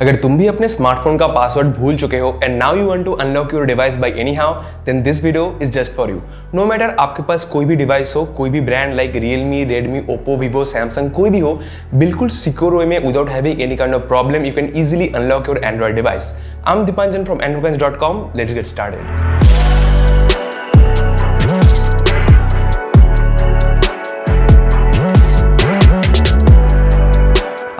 अगर तुम भी अपने स्मार्टफोन का पासवर्ड भूल चुके हो and now you want to unlock your device by any how, then this video is just for you. No matter आपके पास कोई भी डिवाइस हो, कोई भी brand like Realme, Redmi, Oppo, Vivo, Samsung, कोई भी हो, बिल्कुल सिक्योर वे में without having any kind of problem you can easily unlock your Android device. I am Dipanjan from androidcoins.com. Let's get started.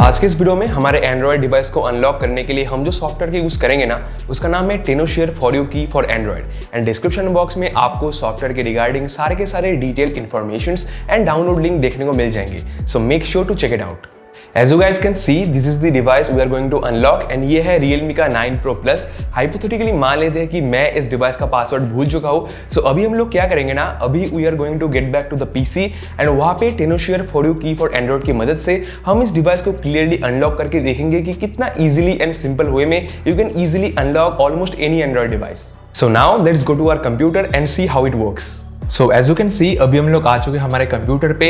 आज के इस वीडियो में हमारे एंड्रॉइड डिवाइस को अनलॉक करने के लिए हम जो सॉफ्टवेयर का यूज करेंगे ना, उसका नाम है Tenorshare for you key for Android. And description box में आपको सॉफ्टवेयर के रिगार्डिंग सारे के सारे detail informations and download link देखने को मिल जाएंगे। So make sure to check it out. As you guys can see, this is the device we are going to unlock and ये है Realme का 9 Pro Plus। Hypothetically मान लेते हैं कि मैं इस डिवाइस का पासवर्ड भूल चुका हूँ। So अभी हम लोग क्या करेंगे ना, अभी we are going to get back to the PC and वहाँ पे Tenosure for you की for Android की मदद से हम इस डिवाइस को clearly unlock करके देखेंगे कि कितना easily and simple way में you can easily unlock almost any Android device। So now let's go to our computer and see how it works। So as you can see, अभी हम लोग आ चुके हैं हमारे कंप्यूटर पे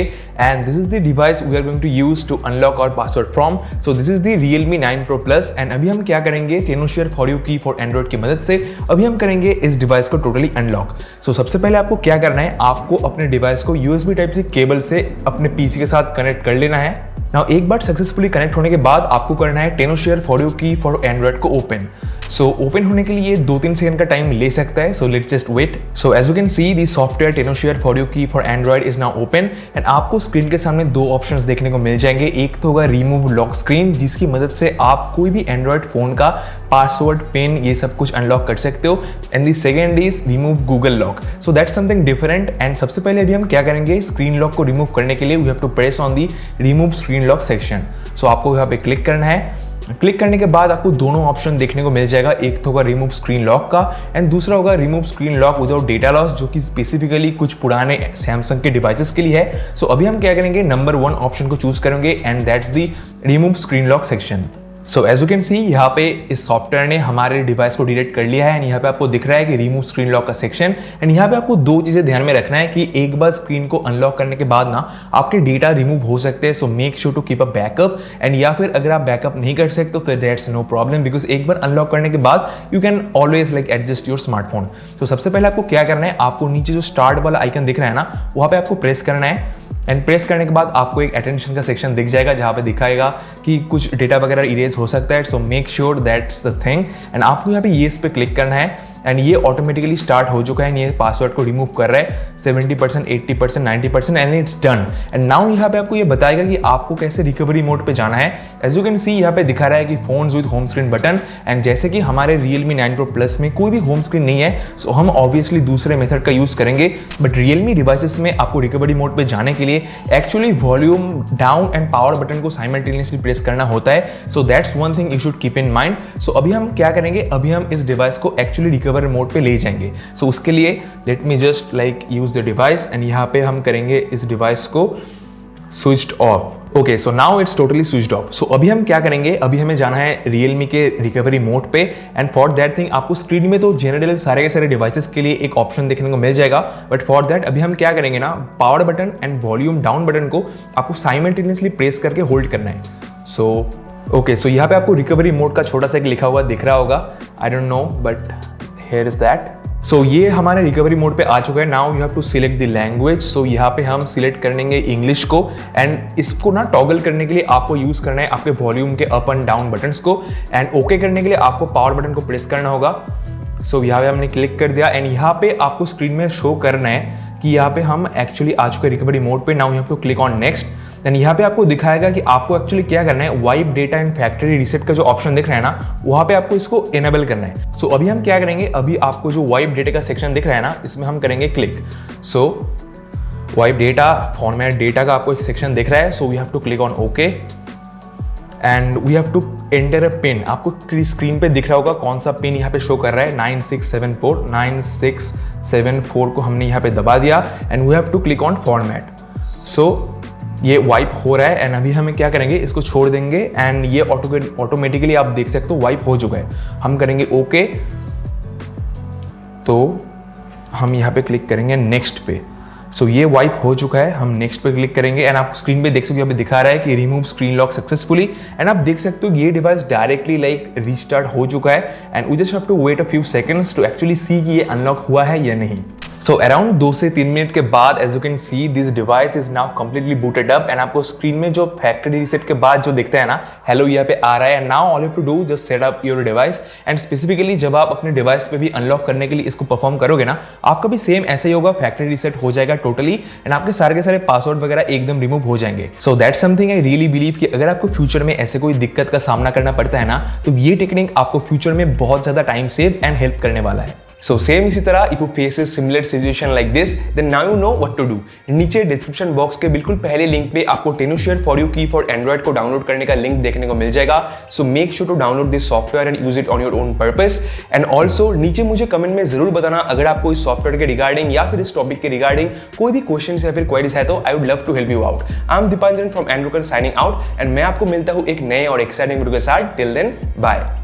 and this is the device we are going to use to unlock our password from। So this is the Realme 9 Pro Plus and अभी हम क्या करेंगे, Tenosure for you की for Android की मदद से अभी हम करेंगे इस डिवाइस को टोटली अनलॉक। So सबसे पहले आपको क्या करना है, आपको अपने डिवाइस को USB Type-C केबल से अपने PC के साथ कनेक्ट कर लेना है। नाउ एक बार सक्सेसफुली कनेक्ट होने के बाद आपको करना है Tenosure for you key for Android को ओपन। सो ओपन होने के लिए 2-3 सेकंड का टाइम ले सकता है। So let's just wait. So as you can see the software Tenosure for you key for Android is now open and आपको screen के सामने दो ऑप्शंस देखने को मिल जाएंगे। एक तो होगा रिमूव लॉक स्क्रीन, जिसकी मदद से आप कोई भी एंड्रॉइड फोन का पासवर्ड, पिन, ये सब कुछ अनलॉक कर सकते हो। And the second is remove Google lock. So that's something different. And सबसे पहले अभी हम क्या करेंगे, स्क्रीन लॉक को रिमूव करने के लिए we have to press on the remove screen lock section. So आपको यहाँ पे क्लिक करना है। क्लिक करने के बाद आपको दोनों ऑप्शन देखने को मिल जाएगा। एक तो होगा रिमूव स्क्रीन लॉक का एंड दूसरा होगा remove screen lock without data loss, जो कि स्पेसिफिकली कुछ पुराने सैमसंग के डिवाइसेस के लिए है। सो अभी हम क्या करेंगे, नंबर 1 ऑप्शन को चूज करेंगे and that's the remove screen lock section. So as you can see यहाँ पे इस सॉफ्टवेयर ने हमारे डिवाइस को डिलीट कर लिया है एंड यहाँ पे आपको दिख रहा है कि रिमूव स्क्रीन लॉक का सेक्शन। एंड यहाँ पे आपको दो चीजें ध्यान में रखना है कि एक बार स्क्रीन को अनलॉक करने के बाद ना आपके डेटा रिमूव हो सकते हैं। So make sure to keep a backup and या फिर अगर आप बैकअप नहीं कर सकते तो दैट्स नो प्रॉब्लम, बिकॉज एक बार अनलॉक करने के बाद you can always like adjust your smartphone. तो सबसे पहले आपको क्या करना है, आपको नीचे जो स्टार्ट वाला आइकन दिख रहा है ना, वहाँ पे आपको प्रेस करना है एंड प्रेस करने के बाद आपको एक अटेंशन का सेक्शन दिख जाएगा जहाँ पे दिखाएगा कि कुछ डेटा वगैरह इरेज हो सकता है। सो make sure that's the thing and आपको यहाँ पे येस पे क्लिक करना है एंड ये ऑटोमेटिकली स्टार्ट हो चुका है। ये पासवर्ड को रिमूव कर रहा है 70%, 80%, 90% and it's done. And now यहाँ पे आपको ये बताएगा कि आपको कैसे रिकवरी मोड पे जाना है। एज यू कैन सी यहाँ पे दिखा रहा है कि phones with home screen button and जैसे कि हमारे Realme 9 Pro Plus में कोई भी होम स्क्रीन नहीं है, सो हम ऑब्वियसली दूसरे मेथड का यूज करेंगे। बट Realme डिवाइसेस में आपको रिकवरी मोड पे जाने के लिए actually volume down and power button को साइमल्टेनियसली प्रेस करना होता है। So that's one thing you should keep in mind. So अभी हम क्या करेंगे, अभी हम इस डिवाइस को एक्चुअली रिकवर मोड पे ले जाएंगे। सो उसके लिए let me just like use the device and यहाँ पे हम करेंगे इस डिवाइस को switched off. Okay, so now it's totally switched off. So अभी हम क्या करेंगे, अभी हमें जाना है Realme के रिकवरी मोड पे एंड फॉर दैट थिंग आपको स्क्रीन में तो जनरली सारे के सारे डिवाइसेस के लिए एक ऑप्शन देखने को मिल जाएगा। बट फॉर दैट अभी हम क्या करेंगे ना, power button and volume down button को आपको साइमल्टेनियसली प्रेस करके होल्ड करना है। सो ओके, सो यहाँ पे आपको रिकवरी मोड का छोटा सा एक लिखा हुआ दिख रहा होगा, I don't know but here is that. So ये हमारे रिकवरी मोड पे आ चुका है। Now you have to select the language. So यहाँ पे हम सिलेक्ट करेंगे इंग्लिश को एंड इसको ना टॉगल करने के लिए आपको यूज करना है आपके वॉल्यूम के अप एंड डाउन बटन्स को एंड ओके करने के लिए आपको पावर बटन को प्रेस करना होगा। सो यहाँ पे हमने क्लिक कर दिया एंड यहाँ पे आपको स्क्रीन में शो करना है कि यहाँ पे हम एक्चुअली आ चुके रिकवरी मोड पे। Now you have to click on next and यहाँ पे आपको दिखाएगा कि आपको एक्चुअली क्या करना है, wipe data and factory reset का जो ऑप्शन दिख रहा है ना, वहाँ पे आपको इसको इनेबल करना है। सो अभी हम क्या करेंगे, अभी आपको जो वाइप डेटा का सेक्शन दिख रहा है ना, इसमें हम करेंगे click. So wipe data format data का आपको एक सेक्शन दिख रहा है। So we have to click on okay and we have to enter a pin. आपको स्क्रीन पे दिख रहा होगा कौन सा पिन यहाँ पे शो कर रहा है, 9674 को हमने यहाँ पे दबा दिया and we have to click on format. So ये वाइप हो रहा है एंड अभी हमें क्या करेंगे, इसको छोड़ देंगे एंड ये ऑटोमेटिकली आप देख सकते हो वाइप हो चुका है। हम करेंगे ओके, तो हम यहाँ पे क्लिक करेंगे नेक्स्ट पे सो ये वाइप हो चुका है, हम नेक्स्ट पे क्लिक करेंगे एंड आप स्क्रीन पे देख सकते हो यहाँ पे दिखा रहा है कि remove screen lock successfully and आप देख सकते हो ये डिवाइस डायरेक्टली लाइक रीस्टार्ट हो चुका है and we just have to wait a few seconds to actually see कि ये अनलॉक हुआ है या नहीं। सो अराउंड 2 से 3 मिनट के बाद as you can see this device is now completely booted up and आपको स्क्रीन में जो फैक्ट्री रीसेट के बाद जो दिखता है ना हेलो यहाँ पे आ रहा है। Now all you to do just set up your device and specifically जब आप अपने डिवाइस पे भी अनलॉक करने के लिए इसको परफॉर्म करोगे ना आपका भी सेम ऐसे ही होगा, फैक्ट्री रीसेट हो जाएगा टोटली एंड आपके सारे के सारे पासवर्ड वगैरह एकदम रिमूव हो जाएंगे। So that's something I really believe कि अगर आपको फ्यूचर में ऐसे कोई दिक्कत का सामना करना पड़ता है ना तो ये टेक्निक आपको फ्यूचर में बहुत ज्यादा टाइम सेव एंड हेल्प करने वाला है। सो सेम इसी तरह if you face a similar situation like this then now you know what to do. नीचे डिस्क्रिप्शन बॉक्स के बिल्कुल पहले लिंक पे आपको TenuShare For You key for Android को डाउनलोड करने का लिंक देखने को मिल जाएगा। So make sure to download this software and use it on your own purpose. And also नीचे मुझे कमेंट में जरूर बताना अगर आपको इस सॉफ्टवेयर के रिगार्डिंग या फिर इस टॉपिक के रिगार्डिंग कोई भी क्वेश्चन या फिर क्वेरीज है तो I would love to help you out. I am Dipanjan from Androcar signing out and मैं आपको मिलता हूँ एक नए और एक्साइटिंग वीडियो के साथ। Till then bye.